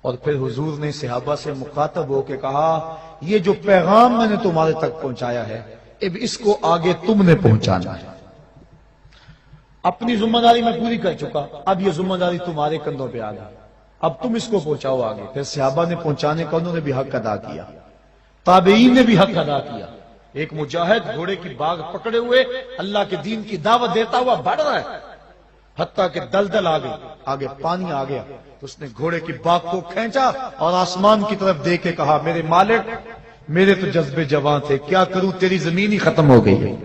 اور پھر حضور نے صحابہ سے مخاطب ہو کے کہا یہ جو پیغام میں نے تمہارے تک پہنچایا ہے اب اس کو آگے تم نے پہنچانا ہے. اپنی ذمہ داری میں پوری کر چکا، اب یہ ذمہ داری تمہارے کندھوں پہ آ گئی، اب تم اس کو پہنچاؤ آگے. پھر صحابہ نے پہنچانے کا انہوں نے بھی حق ادا کیا، تابعین نے بھی حق ادا کیا. ایک مجاہد گھوڑے کی باغ پکڑے ہوئے اللہ کے دین کی دعوت دیتا ہوا بڑھ رہا ہے، حتیٰ کہ دلدل آ گئی، آگے پانی آ گیا تو اس نے گھوڑے کی باغ کو کھینچا اور آسمان کی طرف دیکھ کے کہا میرے مالک میرے تو جذبے جوان تھے، کیا کروں تیری زمین ہی ختم ہو گئی.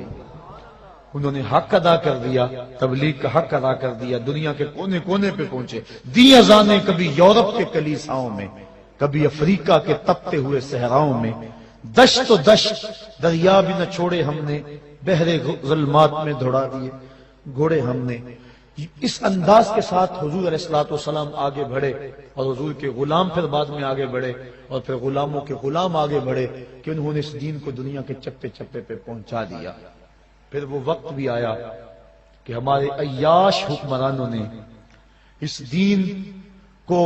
انہوں نے حق ادا کر دیا، تبلیغ کا حق ادا کر دیا، دنیا کے کونے کونے پہ پہنچے، دی اذانیں کبھی یورپ کے کلیساؤں میں، کبھی افریقہ کے تپتے ہوئے صحراؤں میں، دشت و دشت دریا بھی نہ چھوڑے ہم نے، بحر ظلمات میں دوڑا دیے گھوڑے ہم نے. اس انداز کے ساتھ حضور علیہ الصلوۃ والسلام آگے بڑھے اور حضور کے غلام پھر بعد میں آگے بڑھے اور پھر غلاموں کے غلام آگے بڑھے کہ انہوں نے اس دین کو دنیا کے چپے چپے پہ پہنچا دیا. پھر وہ وقت بھی آیا کہ ہمارے عیاش حکمرانوں نے اس دین کو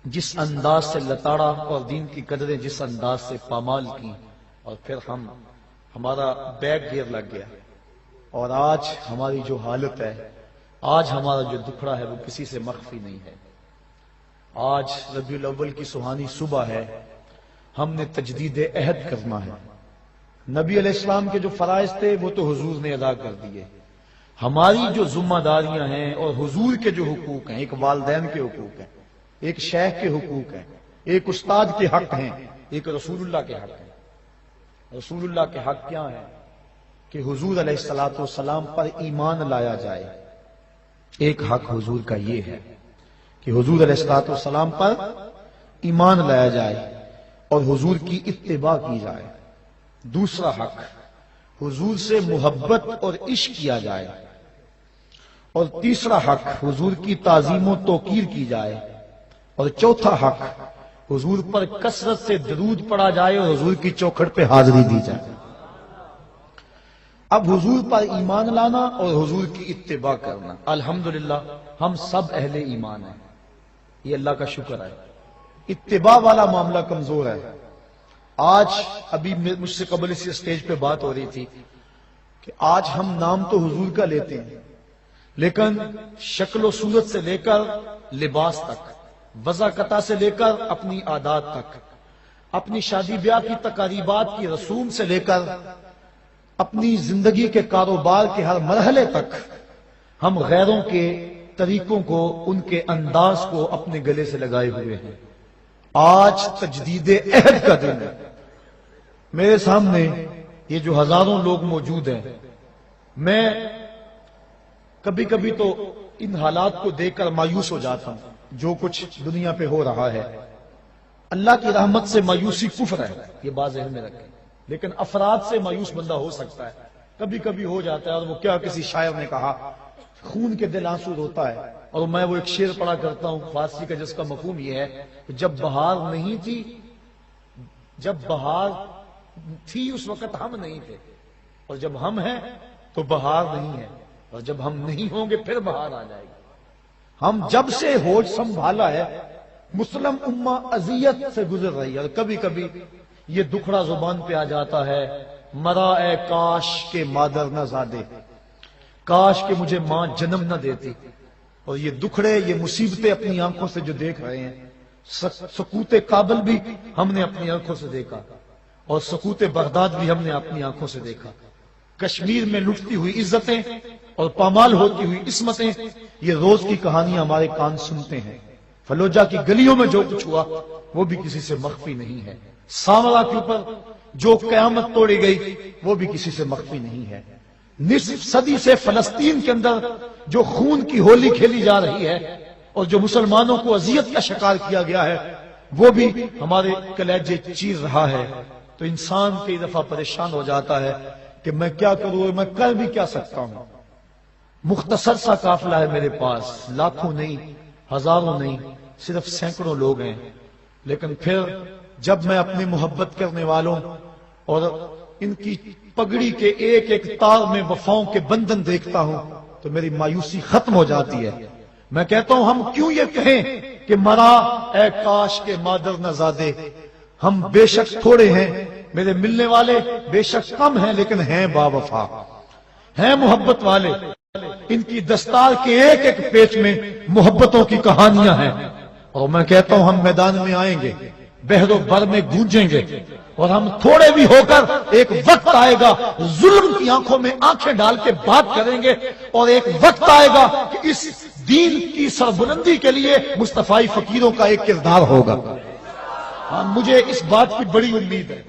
جس انداز سے لتاڑا اور دین کی قدریں جس انداز سے پامال کی، اور پھر ہمارا بیک گیئر لگ گیا. اور آج ہماری جو حالت ہے، آج ہمارا جو دکھڑا ہے وہ کسی سے مخفی نہیں ہے. آج ربیع الاول کی سہانی صبح ہے، ہم نے تجدید عہد کرنا ہے. نبی علیہ السلام کے جو فرائض تھے وہ تو حضور نے ادا کر دیے، ہماری جو ذمہ داریاں ہیں اور حضور کے جو حقوق ہیں، ایک والدین کے حقوق ہیں، ایک شیخ کے حقوق ہیں، ایک استاد کے حق ہیں، ایک رسول اللہ کے حق ہیں. رسول اللہ کے حق کیا ہیں؟ کہ حضور علیہ الصلوۃ والسلام پر ایمان لایا جائے. ایک حق حضور کا یہ ہے کہ حضور علیہ الصلوۃ والسلام پر ایمان لایا جائے اور حضور کی اتباع کی جائے. دوسرا حق حضور سے محبت اور عشق کیا جائے. اور تیسرا حق حضور کی تعظیم و توقیر کی جائے. اور چوتھا حق حضور پر کثرت سے درود پڑھا جائے اور حضور کی چوکھٹ پہ حاضری دی جائے. اب حضور پر ایمان لانا اور حضور کی اتباع کرنا، الحمدللہ ہم سب اہل ایمان ہیں، یہ اللہ کا شکر ہے. اتباع والا معاملہ کمزور ہے. آج ابھی مجھ سے قبل اسی اسٹیج پہ بات ہو رہی تھی کہ آج ہم نام تو حضور کا لیتے ہیں لیکن شکل و صورت سے لے کر لباس تک، وضاقتہ سے لے کر اپنی عادات تک، اپنی شادی بیاہ کی تقریبات کی رسوم سے لے کر اپنی زندگی کے کاروبار کے ہر مرحلے تک ہم غیروں کے طریقوں کو، ان کے انداز کو اپنے گلے سے لگائے ہوئے ہیں. آج تجدید عہد کا دن ہے. میرے سامنے یہ جو ہزاروں لوگ موجود ہیں، میں کبھی کبھی تو ان حالات کو دیکھ کر مایوس ہو جاتا ہوں جو کچھ دنیا پہ ہو رہا ہے. اللہ کی رحمت سے مایوسی کفر ہے، یہ بات ذہن میں رکھیں، لیکن افراد سے مایوس بندہ ہو سکتا ہے، کبھی کبھی ہو جاتا ہے. اور وہ کیا کسی شاعر نے کہا خون کے دل آنسو روتا ہے. اور میں وہ ایک شعر پڑھا کرتا ہوں فارسی کا جس کا مفہوم یہ ہے کہ جب بہار نہیں تھی، جب بہار تھی اس وقت ہم نہیں تھے، اور جب ہم ہیں تو بہار نہیں ہے، اور جب ہم نہیں ہوں گے پھر بہار آ جائے گی. ہم جب سے ہوش سنبھالا ہے مسلم امہ اذیت سے گزر رہی ہے. اور کبھی کبھی یہ دکھڑا زبان پہ آ جاتا ہے، مرا اے کاش کے مادر نہ زادے، کاش کہ مجھے ماں جنم نہ دیتی. اور یہ دکھڑے، یہ مصیبتیں اپنی آنکھوں سے جو دیکھ رہے ہیں، سقوط کابل بھی ہم نے اپنی آنکھوں سے دیکھا اور سقوط بغداد بھی ہم نے اپنی آنکھوں سے دیکھا. کشمیر میں لٹتی ہوئی عزتیں اور پامال ہوتی ہوئی عصمتیں، یہ روز کی کہانیاں ہمارے کان سنتے ہیں. فلوجہ کی گلیوں میں جو کچھ ہوا وہ بھی کسی سے مخفی نہیں ہے. سامرا کے اوپر جو قیامت توڑی گئی وہ بھی کسی سے مخفی نہیں ہے. نصف صدی سے فلسطین کے اندر جو خون کی ہولی کھیلی جا رہی ہے اور جو مسلمانوں کو اذیت کا شکار کیا گیا ہے وہ بھی ہمارے کلیجے چیر رہا ہے. تو انسان کئی دفعہ پریشان ہو جاتا ہے کہ میں کیا کروں، میں کر بھی کیا سکتا ہوں. مختصر سا قافلہ ہے میرے پاس، لاکھوں نہیں، ہزاروں نہیں، صرف سینکڑوں لوگ ہیں. لیکن پھر جب میں اپنے محبت کرنے والوں اور ان کی پگڑی کے ایک ایک تار میں وفاؤں کے بندھن دیکھتا ہوں تو میری مایوسی ختم ہو جاتی ہے. میں کہتا ہوں ہم کیوں یہ کہیں کہ مرا اے کاش کے مادر نزادے، ہم بے شک تھوڑے ہیں، میرے ملنے والے بے شک کم ہیں، لیکن ہیں با وفا، ہیں محبت والے، ان کی دستار کے ایک ایک پیچ میں محبتوں کی کہانیاں ہیں۔ اور میں کہتا ہوں ہم میدان میں آئیں گے، بحر و بر میں گونجیں گے، اور ہم تھوڑے بھی ہو کر ایک وقت آئے گا ظلم کی آنکھوں میں آنکھیں ڈال کے بات کریں گے، اور ایک وقت آئے گا کہ اس دین کی سربلندی کے لیے مصطفی فقیروں کا ایک کردار ہوگا۔ ہاں، مجھے اس بات کی بڑی امید ہے۔